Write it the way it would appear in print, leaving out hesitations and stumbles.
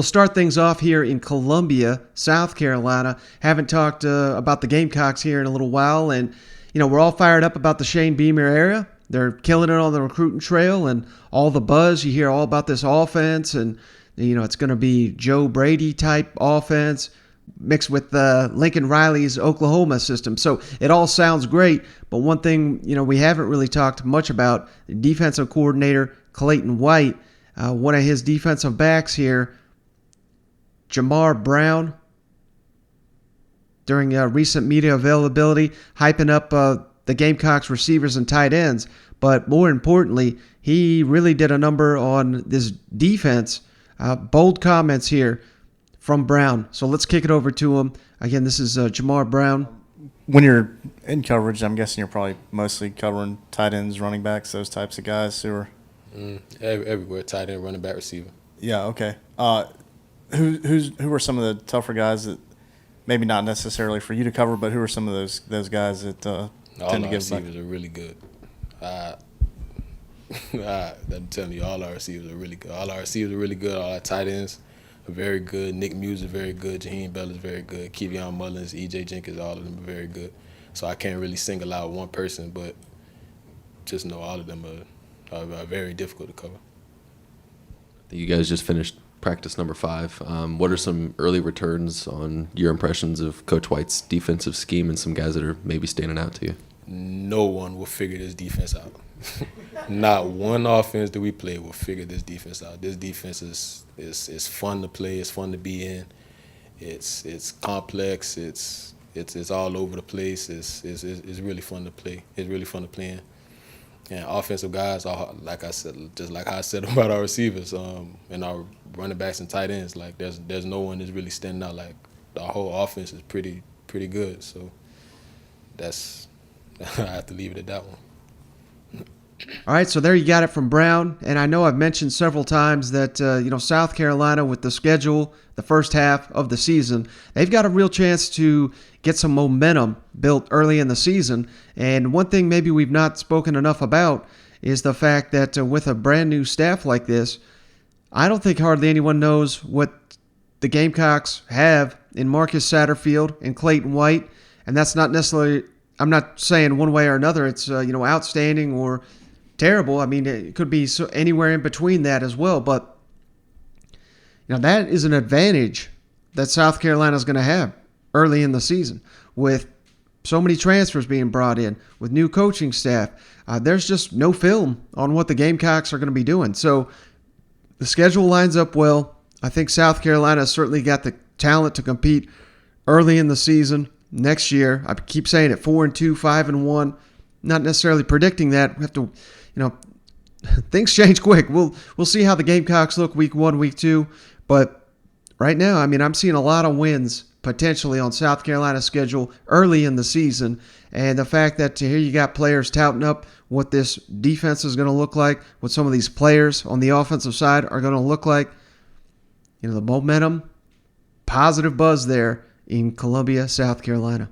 We'll start things off here in Columbia, South Carolina. Haven't talked about the Gamecocks here in a little while, and we're all fired up about the Shane Beamer era. They're killing it on the recruiting trail, and all the buzz. You hear all about this offense, and it's going to be Joe Brady type offense mixed with Lincoln Riley's Oklahoma system. So it all sounds great, but one thing we haven't really talked much about: the defensive coordinator Clayton White, one of his defensive backs here, Jamar Brown, during recent media availability, hyping up the Gamecocks receivers and tight ends. But more importantly, he really did a number on this defense. Bold comments here from Brown. So let's kick it over to him. Again, this is Jamar Brown. When you're in coverage, I'm guessing you're probably mostly covering tight ends, running backs, those types of guys who are everywhere, tight end, running back, receiver. Yeah, okay. Who are some of the tougher guys that maybe not necessarily for you to cover, but who are some of those guys that tend to give back? All our receivers are really good. I'm telling you, all our receivers are really good. All our receivers are really good. All our tight ends are very good. Nick Muse is very good. Jaheim Bell is very good. Kevion Mullins, E.J. Jenkins, all of them are very good. So I can't really single out one person, but just know all of them are very difficult to cover. You guys just finished practice number 5. What are some early returns on your impressions of Coach White's defensive scheme and some guys that are maybe standing out to you? No one will figure this defense out. Not one offense that we play will figure this defense out. This defense is fun to play. It's fun to be in. It's complex. It's all over the place. It's really fun to play. It's really fun to play in. And offensive guys are, like I said, just like I said about our receivers, and our running backs and tight ends. Like there's no one that's really standing out. Like the whole offense is pretty good. So that's I have to leave it at that one. All right, so there you got it from Brown. And I know I've mentioned several times that, South Carolina with the schedule, the first half of the season, they've got a real chance to get some momentum built early in the season. And one thing maybe we've not spoken enough about is the fact that with a brand new staff like this, I don't think hardly anyone knows what the Gamecocks have in Marcus Satterfield and Clayton White. And that's not necessarily, I'm not saying one way or another it's, outstanding or terrible. I mean, it could be anywhere in between that as well. But, that is an advantage that South Carolina is going to have early in the season with so many transfers being brought in, with new coaching staff. There's just no film on what the Gamecocks are going to be doing. So the schedule lines up well. I think South Carolina has certainly got the talent to compete early in the season next year. I keep saying it, 4-2, 5-1. Not necessarily predicting that. We have to, things change quick. We'll see how the Gamecocks look week 1, week 2. But right now, I'm seeing a lot of wins potentially on South Carolina's schedule early in the season. And the fact that here you got players touting up what this defense is going to look like, what some of these players on the offensive side are going to look like. The momentum, positive buzz there in Columbia, South Carolina.